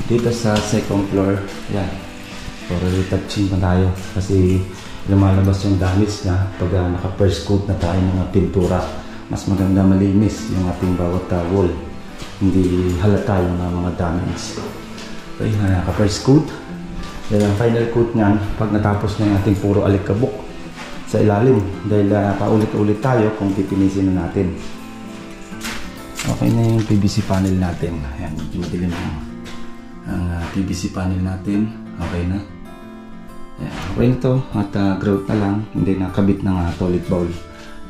dito sa second floor. Yan, for retouching na tayo kasi lumalabas yung damage na pag naka first coat na tayo ng pintura. Mas maganda malinis yung ating bawat wall, hindi halata yung mga damage. Okay, naka first coat. Then ang final coat niyan pag natapos na yung ating puro alikabok sa ilalim, dahil paulit-ulit tayo kung pipinisin na natin. Okay na yung PVC panel natin. Ayan, medyo madilim ang PVC panel natin. Okay na. Ayan, okay na to. At grout na lang. Hindi nakabit ng toilet bowl.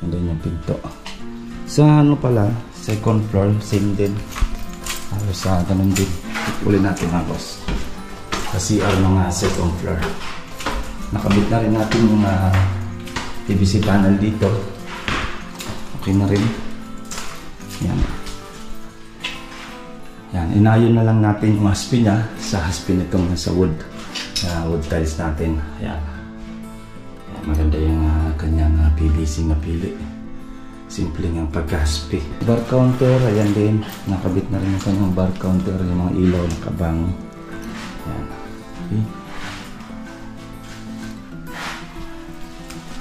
And then yung pinto. Sa ano pala, second floor, same din. Sa ganun din. Uli natin mga boss. Sa CR ng second floor. Nakabit na rin natin yung PVC panel dito. Okay na rin. Yan. Yan. Inayon na lang natin yung haspi niya sa haspi nitong sa wood. Wood tiles natin. Yan. Yan. Maganda yung kanyang PVC na pili. Simple nga pagkahaspi. Bar counter. Ayan din. Nakabit na rin yung kanyang bar counter. Yung mga ilaw na kabang. Yan. Okay.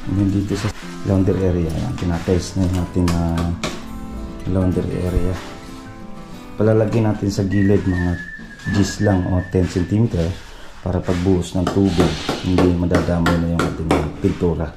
Yan dito sa laundry area. Yan. Tinatiles na yung ating laundry area. Palalagyan natin sa gilid mga G's lang o 10 cm para pagbuhos ng tubig hindi madadamay na yung ating pintura.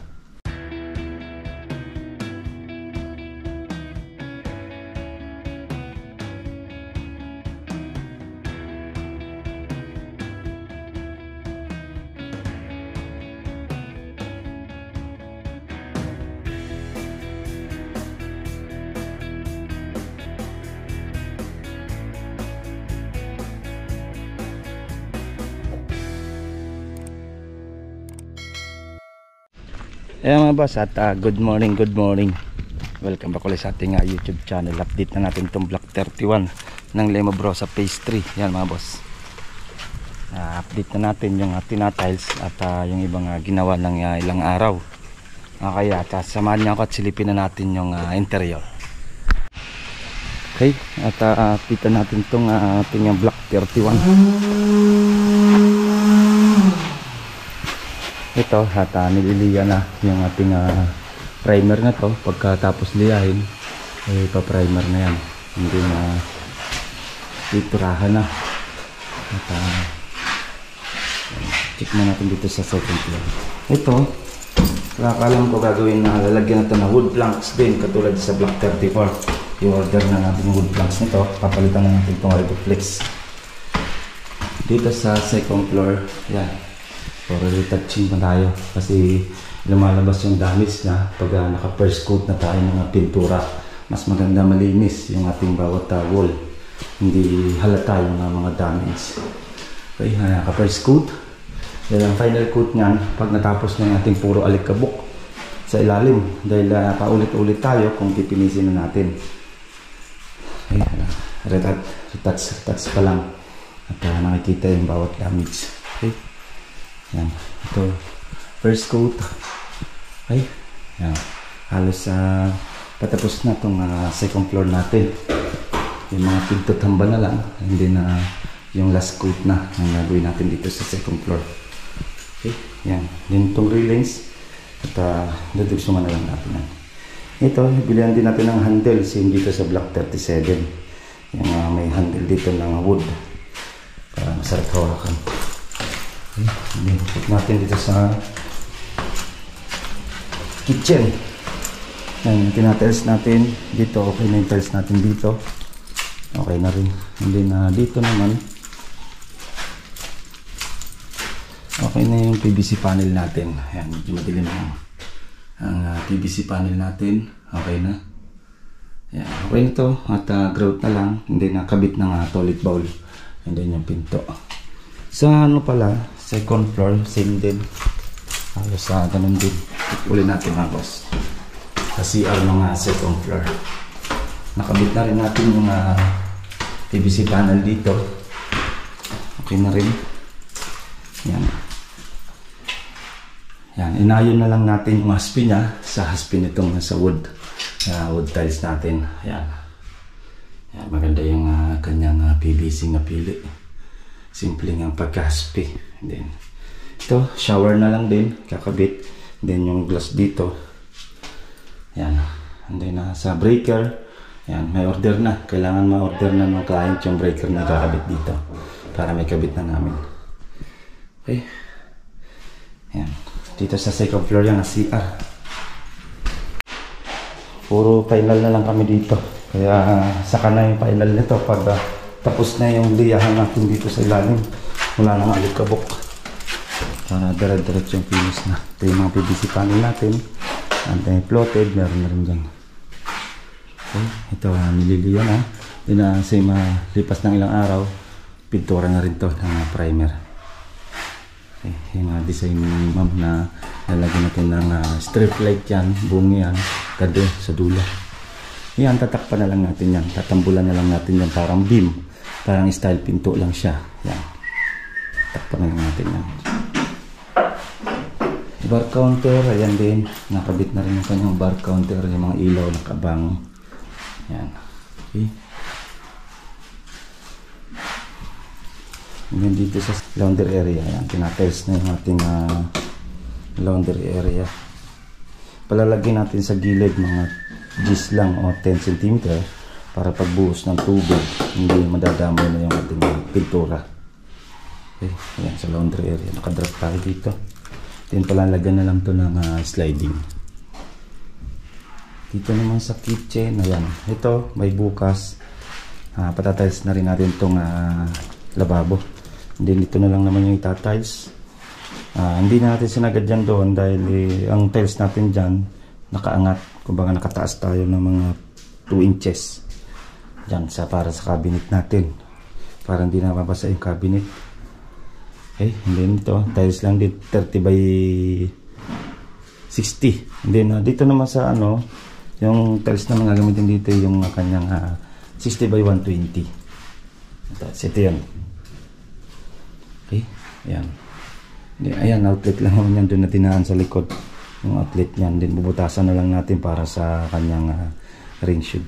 Ayan mga boss, at good morning. Welcome back ulit sa ating YouTube channel. Update na natin itong Block 31 ng Lemobrosa Phase 3. Yan mga boss, update na natin yung tinatiles at yung ibang ginawa ng ilang araw. Kaya samahan niyo ako at silipin na natin yung interior. Okay, at update na natin itong ating Block 31. Ito, at nililiya na yung ating primer na to. Pagkatapos liyahin, ipa-primer na yan. Hindi na iturahan na. At check na natin dito sa second floor. Ito, kakalam ko gagawin na lalagyan natin na wood planks din, katulad sa Block 34. I-order na natin wood planks nito. Papalitan na natin itong reflex. Dito sa second floor, yan. For retouching na tayo kasi lumalabas yung damage na pag naka first coat na tayo ng pintura. Mas maganda malinis yung ating bawat wall, hindi halata yung mga damage. Okay, naka first coat. Then ang final coat niyan pag natapos na yung ating puro alikabok sa ilalim, dahil paulit-ulit tayo kung pipinisin na natin. Okay, retouch pa lang at nakikita yung bawat damage. Okay. Yan, ito first coat. Okay, yan, halos patapos na itong second floor natin. Yung mga pinto tamba na lang, hindi na yung last coat na ang gagawin natin dito sa second floor. Okay, yan, yun itong railings at dudugsungan na lang natin yan. Ito, bilihan din natin ng handle same dito sa Block 37. Yung may handle dito ng wood para masarap hawakan. Put natin dito sa kitchen. Yan, tinatiles natin dito. Okay na yung tiles natin dito. Okay na rin. Hindi na dito naman. Okay na yung PVC panel natin. Ayan, medyo madilim ang PVC panel natin. Okay na. Ayan, okay na to. At grout na lang. Hindi nakabit ng toilet bowl. And then yung pinto. Sa ano pala, second floor, same din. Halos ganun din. Uli natin mga boss. Sa CR ng second floor. Nakabit na rin natin yung PVC panel dito. Okay na rin. Yan. Yan. Inayon na lang natin yung haspi niya sa haspi nitong sa wood. Wood tiles natin. Yan. Yan. Maganda yung kanyang PVC na pili. Simple nga pagkaspi. Then, ito, shower na lang din, kakabit. Then, yung glass dito. Yan. And then, sa breaker, yan, may order na. Kailangan ma-order na ng client yung breaker na kakabit dito. Para may kabit na namin. Okay. Yan. Dito sa second floor yan, CR. Puro final na lang kami dito. Kaya, saka na yung final nito pag tapos na yung liyahan natin dito sa ilalim. Wala nang alikabok. Para dire-diretso yung finish na. Ito yung mga PVC panel natin. Anti-floated. Meron na rin dyan. Okay. Ito, nililiyan na. Then, say malipas ng ilang araw, pintura na rin to ng primer. Okay. Yung design ni ma'am na lalagyan natin ng strip light yan. Bungi yan. Kado sa dulo. Yan, tatakpan na lang natin yan. Tatambulan na lang natin yan. Parang beam. Parang style pinto lang siya. Yan. Takpan na lang natin yan. Bar counter. Ayan din. Nakabit na rin yung kanyang bar counter. Yung mga ilaw nakabang. Yan. Okay. Yan dito sa laundry area. Yan. Tinatiles na yung ating laundry area. Palalagyan natin sa gilid mga G's lang o 10 cm para pagbuhos ng tubig hindi madadamay na yung ating pintura. Okay, ayan sa laundry area nakadrop tayo dito. Then palalagyan na lang to ng sliding. Dito naman sa kitchen, ayan, ito may bukas. Patatiles na rin natin itong lababo. Then dito na lang naman yung itatiles. Hindi na natin sinagad dyan doon dahil ang tiles natin dyan nakaangat. Kumbaga nakataas tayo ng mga 2 inches dyan para sa cabinet natin. Para hindi na mabasa yung cabinet. Okay, and then ito, tiles lang din 30 by 60. And then dito naman sa yung tiles na mga gamitin dito yung kanyang 60 by 120. Ito yan. Okay, ayan. Ayan, outlet lang naman yan doon na tinahan sa likod. Yung outlet niyan. Then bubutasan na lang natin para sa kanyang ring shoe.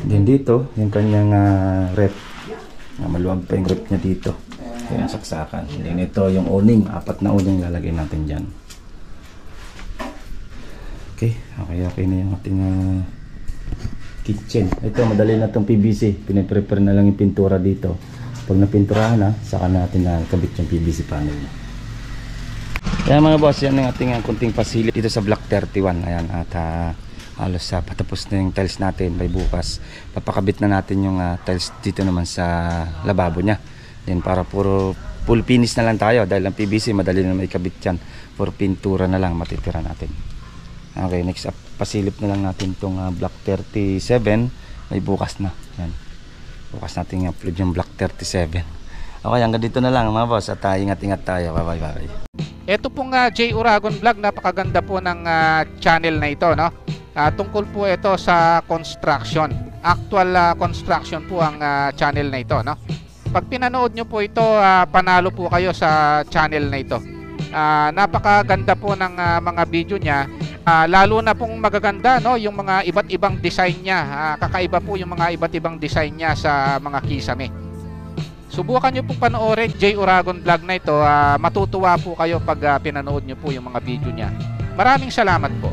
Then dito, yung kanyang rep. Maluwag pa yung rep niya dito. Kaya saksakan. Then ito yung awning. 4 na awning lalagay natin dyan. Okay. Okay na yung ating kitchen. Ito, madali na itong PVC. Piniprepare na lang yung pintura dito. Pag napinturahan na, saka natin nakabit yung PVC panel. Kaya mga boss, yan ang ating kunting facility dito sa Block 31. Ayan, at halos patapos na yung tiles natin by bukas. Papakabit na natin yung tiles dito naman sa lababo nya. Yan, para puro full finish na lang tayo dahil ang PVC madali na may kabit yan. Puro pintura na lang matitira natin. Okay, next up, pasilip na lang natin itong Block 37 by bukas na. Yan. Bukas natin i-upload yung Block 37. Okay, hanggang dito na lang mga boss at ingat-ingat tayo. Bye-bye. Ito pong J Uragon Vlog, napakaganda po ng channel na ito, no? Tungkol po ito sa construction. Actual construction po ang channel na ito, no? Pag pinanood nyo po ito, panalo po kayo sa channel na ito. Napakaganda po ng mga video niya. Lalo na pong magaganda, no, yung mga iba't ibang design niya. Kakaiba po yung mga iba't ibang design niya sa mga kisame. Subukan nyo pong panoorin J Uragon Vlog na ito. Matutuwa po kayo pag pinanood nyo po yung mga video niya. Maraming salamat po.